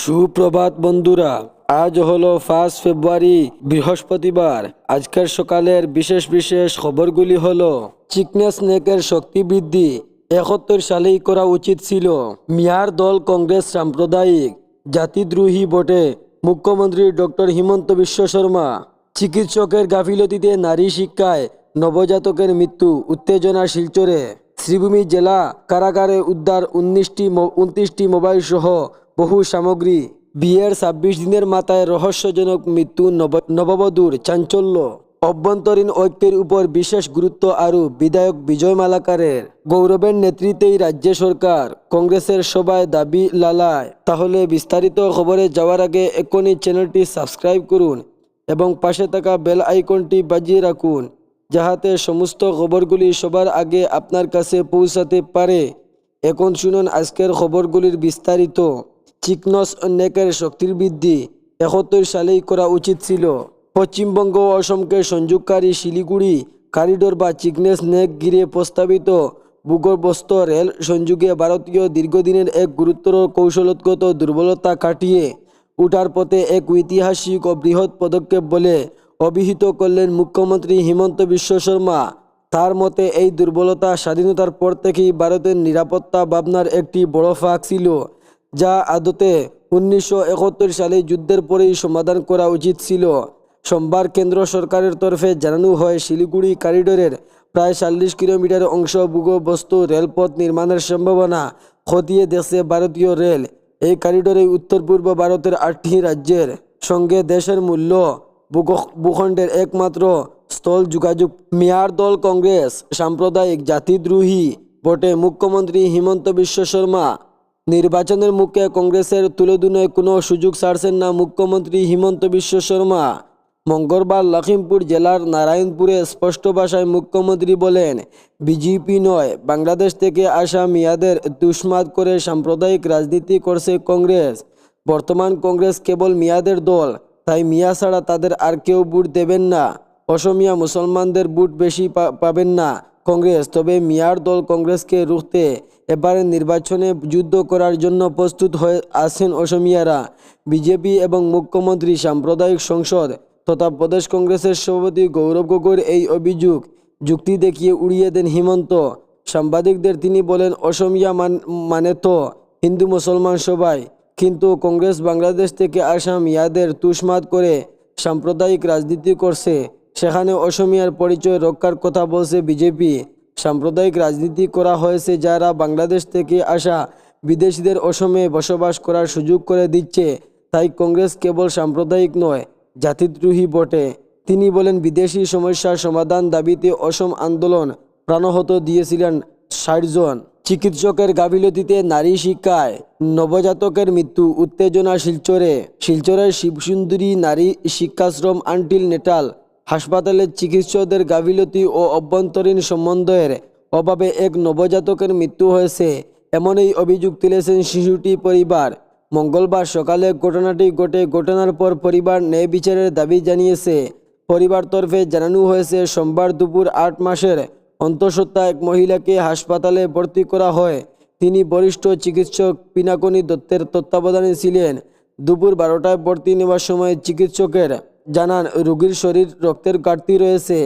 সুপ্রভাত বন্ধুরা, আজ হলো 5 ফেব্রুয়ারি বৃহস্পতিবার। আজকের সকালের বিশেষ বিশেষ খবরগুলি হলো: চিকনেস নেকের শক্তি বৃদ্ধি 71 সালেই করা উচিত ছিল। মিয়ার দল কংগ্রেস সাম্প্রদায়িক জাতিদ্রোহী বটে, মুখ্যমন্ত্রী ডক্টর হিমন্ত বিশ্ব শর্মা। চিকিৎসকের গাফিলতিতে নারী শিক্ষায় নবজাতকের মৃত্যু, উত্তেজনা শিলচরে। শ্রীভূমি জেলা কারাগারে উদ্ধার 29টি মোবাইল সহ বহু সামগ্রী। বিয়ের 26 দিনের মাথায় রহস্যজনক মৃত্যু নববধূর, চাঞ্চল্য। অভ্যন্তরীণ ঐক্যের উপর বিশেষ গুরুত্ব আরোপ বিধায়ক বিজয় মালাকারের। গৌরবের নেতৃত্বেই রাজ্য সরকার, কংগ্রেসের সভায় দাবি লালায়। তাহলে বিস্তারিত খবরে যাওয়ার আগে এখনই চ্যানেলটি সাবস্ক্রাইব করুন এবং পাশে থাকা বেল আইকনটি বাজিয়ে রাখুন, যাহাতে সমস্ত খবরগুলি সবার আগে আপনার কাছে পৌঁছাতে পারে। এখন শুনুন আজকের খবরগুলির বিস্তারিত। চিকনস নেকের শক্তির বৃদ্ধি 71 সালেই করা উচিত ছিল। পশ্চিমবঙ্গ ও অসমকে সংযোগকারী শিলিগুড়ি করিডোর বা চিকনেস নেক ঘিরে প্রস্তাবিত ভূগর্ভস্থ রেল সংযোগে ভারতীয় দীর্ঘদিনের এক গুরুতর কৌশলগত দুর্বলতা কাটিয়ে উঠার পথে এক ঐতিহাসিক ও বৃহৎ পদক্ষেপ বলে অভিহিত করলেন মুখ্যমন্ত্রী হিমন্ত বিশ্ব শর্মা। তার মতে এই দুর্বলতা স্বাধীনতার পর থেকেই ভারতের নিরাপত্তা ভাবনার একটি বড় ফাঁক ছিল, যা আদতে 1971 সালে যুদ্ধের পরেই সমাধান করা উচিত ছিল। সোমবার কেন্দ্র সরকারের তরফে জানানো হয়, শিলিগুড়ি করিডোরের প্রায় 40 কিলোমিটার অংশ ভূগর্ভস্থ রেলপথ নির্মাণের সম্ভাবনা খতিয়ে দেখছে ভারতীয় রেল। এই করিডোরে উত্তর পূর্ব ভারতের 8টি রাজ্যের সঙ্গে দেশের মূল্য ভূখণ্ডের একমাত্র স্থল যোগাযোগ। মিয়ার দল কংগ্রেস সাম্প্রদায়িক জাতিদ্রোহী বটে, মুখ্যমন্ত্রী হিমন্ত বিশ্ব শর্মা। নির্বাচনের মুখে কংগ্রেসের তুলোধুনোয় কোনো সুযোগ ছাড়ছেন না মুখ্যমন্ত্রী হিমন্ত বিশ্ব শর্মা। মঙ্গলবার লখিমপুর জেলার নারায়ণপুরে স্পষ্ট ভাষায় মুখ্যমন্ত্রী বলেন, বিজেপি নয়, বাংলাদেশ থেকে আসা মিয়াদের দুষ্মাদ করে সাম্প্রদায়িক রাজনীতি করছে কংগ্রেস। বর্তমান কংগ্রেস কেবল মিয়াদের দল, তাই মিয়া ছাড়া তাদের আর কেউ ভোট দেবেন না। অসমিয়া মুসলমানদের ভোট বেশি পাবেন না কংগ্রেস, তবে মিয়ার দল কংগ্রেসকে রুখতে এবারের নির্বাচনে যুদ্ধ করার জন্য প্রস্তুত হয়ে আছেন অসমিয়ারা। বিজেপি এবং মুখ্যমন্ত্রী সাম্প্রদায়িক সংসদ তথা প্রদেশ কংগ্রেসের সভাপতি গৌরব গগৈর এই অভিযোগ যুক্তি দেখিয়ে উড়িয়ে দেন হিমন্ত। সাংবাদিকদের তিনি বলেন, অসমিয়া মানে তো হিন্দু মুসলমান সবাই, কিন্তু কংগ্রেস বাংলাদেশ থেকে আসা মিয়াদের তুষমাত করে সাম্প্রদায়িক রাজনীতি করছে, সেখানে অসমিয়ার পরিচয় রক্ষার কথা বলছে বিজেপি। সাম্প্রদায়িক রাজনীতি করা হয়েছে যারা বাংলাদেশ থেকে আসা বিদেশিদের অসমে বসবাস করার সুযোগ করে দিচ্ছে, তাই কংগ্রেস কেবল সাম্প্রদায়িক নয়, জাতিদ্রোহী বটে। তিনি বলেন, বিদেশি সমস্যার সমাধান দাবিতে অসম আন্দোলন প্রাণহত দিয়েছিলেন 60 জন। চিকিৎসকের গাফিলতিতে নারী শিক্ষায় নবজাতকের মৃত্যু, উত্তেজনা শিলচরে। শিলচরের শিবসুন্দরী নারী শিক্ষাশ্রম আনটিল নেটাল হাসপাতালের চিকিৎসকদের গাফিলতি ও অভ্যন্তরীণ সমন্বয়ের অভাবে এক নবজাতকের মৃত্যু হয়েছে, এমন এই অভিযোগ তুলেছেন শিশুটি পরিবার। মঙ্গলবার সকালে ঘটনাটি ঘটে। ঘটনার পর পরিবার ন্যায় বিচারের দাবি জানিয়েছে। পরিবার তরফে জানানো হয়েছে, সোমবার দুপুর 8 মাসের অন্তঃসত্ত্বা এক মহিলাকে হাসপাতালে ভর্তি করা হয়। তিনি বরিষ্ঠ চিকিৎসক পিনাকনি দত্তের তত্ত্বাবধানে ছিলেন। দুপুর 12টায় ভর্তি নেওয়ার সময় চিকিৎসকের জানান, রোগীর শরীর রক্তের ঘাটতি রয়েছে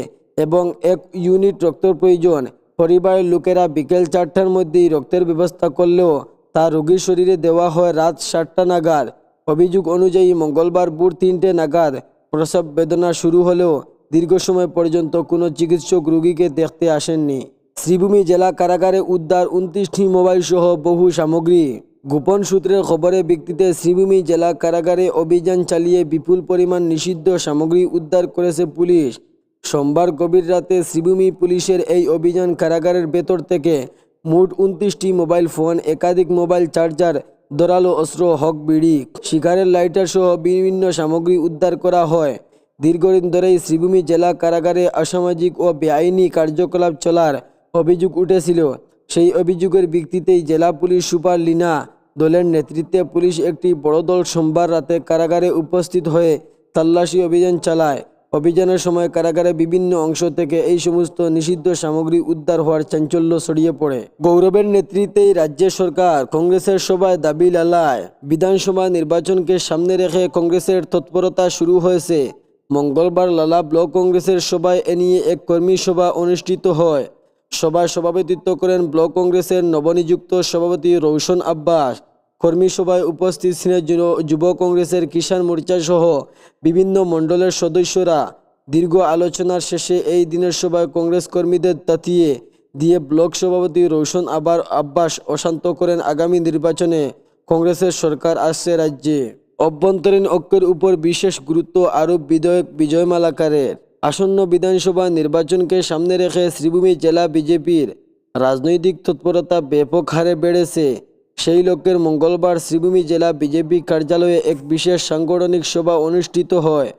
এবং 1 ইউনিট রক্তের প্রয়োজন। পরিবারের লোকেরা বিকেল 4টার মধ্যেই রক্তের ব্যবস্থা করলেও তা রোগীর শরীরে দেওয়া হয় রাত 7টা নাগাদ। অভিযোগ অনুযায়ী মঙ্গলবার ভোর 3টে নাগাদ প্রসব বেদনা শুরু হলেও দীর্ঘ সময় পর্যন্ত কোনো চিকিৎসক রোগীকে দেখতে আসেননি। শ্রীভূমি জেলা কারাগারে উদ্ধার 29টি মোবাইল সহ বহু সামগ্রী। গোপন সূত্রের খবরে ভিত্তিতে শ্রীভূমি জেলা কারাগারে অভিযান চালিয়ে বিপুল পরিমাণ নিষিদ্ধ সামগ্রী উদ্ধার করেছে পুলিশ। সোমবার গভীর রাতে শ্রীভূমি পুলিশের এই অভিযান কারাগারের ভেতর থেকে মোট 29টি মোবাইল ফোন, একাধিক মোবাইল চার্জার, ধারালো অস্ত্র, হক বিড়ি, শিকারের লাইটার সহ বিভিন্ন সামগ্রী উদ্ধার করা হয়। দীর্ঘদিন ধরেই শ্রীভূমি জেলা কারাগারে অসামাজিক ও বেআইনি কার্যকলাপ চলার অভিযোগ উঠেছিল। সেই অভিযোগের ভিত্তিতেই জেলা পুলিশ সুপার লীনা দলের নেতৃত্বে পুলিশ একটি বড় দল সোমবার রাতে কারাগারে উপস্থিত হয়ে তল্লাশি অভিযান চালায়। অভিযানের সময় কারাগারের বিভিন্ন অংশ থেকে এই সমস্ত নিষিদ্ধ সামগ্রী উদ্ধার হওয়ার চাঞ্চল্য ছড়িয়ে পড়ে। গৌরবের নেতৃত্বেই রাজ্য সরকার কংগ্রেসের সভায় দাবি লালায়। বিধানসভা নির্বাচনকে সামনে রেখে কংগ্রেসের তৎপরতা শুরু হয়েছে। মঙ্গলবার লালা ব্লক কংগ্রেসের সভায় এ নিয়ে এক কর্মী সভা অনুষ্ঠিত হয়। সভায় সভাপতিত্ব করেন ব্লক কংগ্রেসের নবনিযুক্ত সভাপতি রৌশন আব্বাস। কর্মী সভায় উপস্থিত ছিলেন যুব কংগ্রেসের কিষাণ মোর্চা সহ বিভিন্ন মণ্ডলের সদস্যরা। দীর্ঘ আলোচনার শেষে এই দিনের সভায় কংগ্রেস কর্মীদের তাতিয়ে দিয়ে ব্লক সভাপতি রৌশন আব্বাস অশান্ত করেন আগামী নির্বাচনে কংগ্রেসের সরকার আসছে রাজ্যে। অভ্যন্তরীণ ঐক্যের উপর বিশেষ গুরুত্ব আরোপ বিধায়ক বিজয় মালাকারের। আসন্ন বিধানসভা নির্বাচনকে সামনে রেখে শ্রীভূমি জেলা বিজেপির রাজনৈতিক তৎপরতা ব্যাপক হারে বেড়েছে। সেই লক্ষ্যে মঙ্গলবার শ্রীভূমি জেলা বিজেপি কার্যালয়ে এক বিশেষ সাংগঠনিক সভা অনুষ্ঠিত হয়।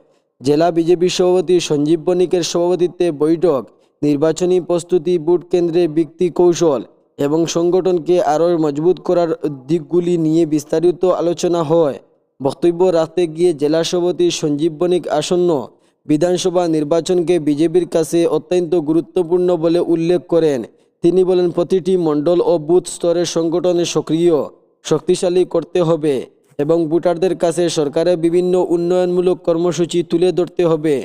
জেলা বিজেপি সভাপতি সঞ্জীব বণিকের সভাপতিত্বে বৈঠক নির্বাচনী প্রস্তুতি, ভোট কেন্দ্রে ব্যক্তি কৌশল এবং সংগঠনকে আরও মজবুত করার দিকগুলি নিয়ে বিস্তারিত আলোচনা হয়। বক্তব্য রাখতে গিয়ে জেলা সভাপতি সঞ্জীব বণিক আসন্ন বিধানসভা নির্বাচনকে বিজেপির কাছে অত্যন্ত গুরুত্বপূর্ণ বলে উল্লেখ করেন। তিনি বলেন, প্রতিটি মণ্ডল ও বুথ স্তরের সংগঠনে সক্রিয় শক্তিশালী করতে হবে এবং ভোটারদের কাছে সরকারের বিভিন্ন উন্নয়নমূলক কর্মসূচি তুলে ধরতে হবে।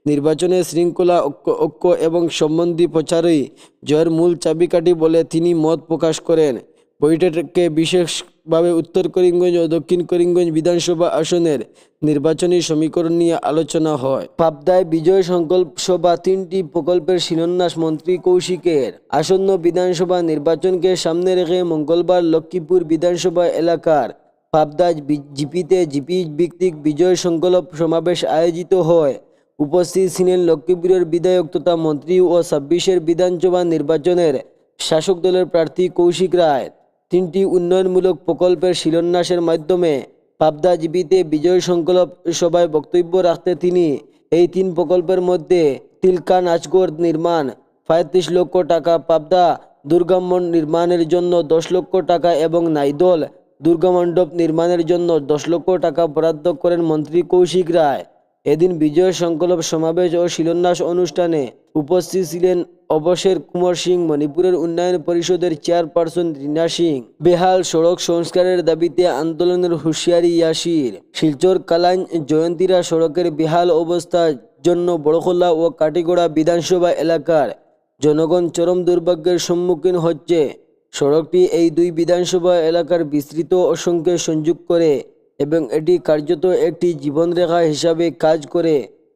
নির্বাচনে শৃঙ্খলা, ঐক্য এবং সম্বন্ধী প্রচারই জয়ের মূল চাবিকাঠি বলে তিনি মত প্রকাশ করেন। বৈঠকে বিশেষভাবে উত্তর করিমগঞ্জ ও দক্ষিণ করিমগঞ্জ বিধানসভা আসনের নির্বাচনী সমীকরণ নিয়ে আলোচনা হয়। পাবদায় বিজয় সংকল্প সভা, 3টি প্রকল্পের শিলান্যাস মন্ত্রী কৌশিকের। আসন্ন বিধানসভা নির্বাচনকে সামনে রেখে মঙ্গলবার লক্ষ্মীপুর বিধানসভা এলাকার পাবদা জিপিতে জিপি ভিত্তিক বিজয় সংকল্প সমাবেশ আয়োজিত হয়। উপস্থিত ছিলেন লক্ষ্মীপুরের বিধায়ক তথা মন্ত্রী ও 26 বিধানসভা নির্বাচনের শাসক দলের প্রার্থী কৌশিক রায়। 3টি উন্নয়নমূলক প্রকল্পের শিলান্যাসের মাধ্যমে পাবদা জিপিতে বিজয় সংকল্প সভায় বক্তব্য রাখতে তিনি এই 3 প্রকল্পের মধ্যে তিলকা নাচগড় নির্মাণ 35 লক্ষ টাকা, পাবদা দুর্গামণ্ডপ নির্মাণের জন্য 10 লক্ষ টাকা এবং নাইদল দুর্গামণ্ডপ নির্মাণের জন্য 10 লক্ষ টাকা বরাদ্দ করেন মন্ত্রী কৌশিক রায়। এদিন বিজয় সংকল্প সমাবেশ ও শিলান্যাস অনুষ্ঠানে উপস্থিত ছিলেন অবসর কুমার সিং, মণিপুরের উন্নয়ন পরিষদের চেয়ারপারসন রীনা সিং। বেহাল সড়ক সংস্কারের দাবিতে আন্দোলনের হুঁশিয়ারি ইয়াসির। শিলচর কালাইন জয়ন্তীরা সড়কের বেহাল অবস্থার জন্য বড়খোলা ও কাটিগড়া বিধানসভা এলাকার জনগণ চরম দুর্ভাগ্যের সম্মুখীন হচ্ছে। সড়কটি এই 2 বিধানসভা এলাকার বিস্তৃত অংশকে সংযোগ করে এবং এটি কার্যত একটি জীবনরেখা হিসাবে কাজ করে।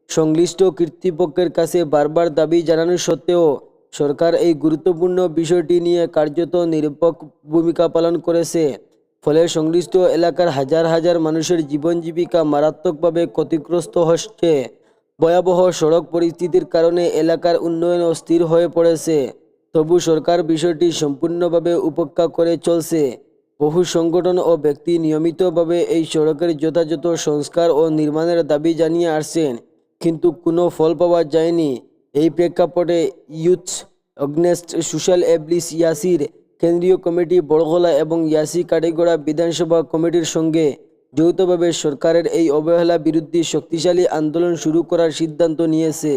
সংশ্লিষ্ট কর্তৃপক্ষের কাছে বারবার দাবি জানানো সত্ত্বেও সরকার এই গুরুত্বপূর্ণ বিষয়টি নিয়ে কার্যত নিরপেক্ষ ভূমিকা পালন করেছে। ফলে সংশ্লিষ্ট এলাকার হাজার হাজার মানুষের জীবন জীবিকা মারাত্মকভাবে ক্ষতিগ্রস্ত হচ্ছে। ভয়াবহ সড়ক পরিস্থিতির কারণে এলাকার উন্নয়ন অস্থির হয়ে পড়েছে। তবু সরকার বিষয়টি সম্পূর্ণভাবে উপেক্ষা করে চলছে। বহু সংগঠন ও ব্যক্তি নিয়মিতভাবে এই সড়কের যথাযথ সংস্কার ও নির্মাণের দাবি জানিয়ে আসছেন, কিন্তু কোনো ফল পাওয়া যায়নি। এই প্রেক্ষাপটে ইউথ অগনেস্ট সোশ্যাল এব্লিস ইয়াসির কেন্দ্রীয় কমিটি বড়খোলা এবং ইয়াসি কাটিগড়া বিধানসভা কমিটির সঙ্গে যৌথভাবে সরকারের এই অবহেলা বিরুদ্ধে শক্তিশালী আন্দোলন শুরু করার সিদ্ধান্ত নিয়েছে।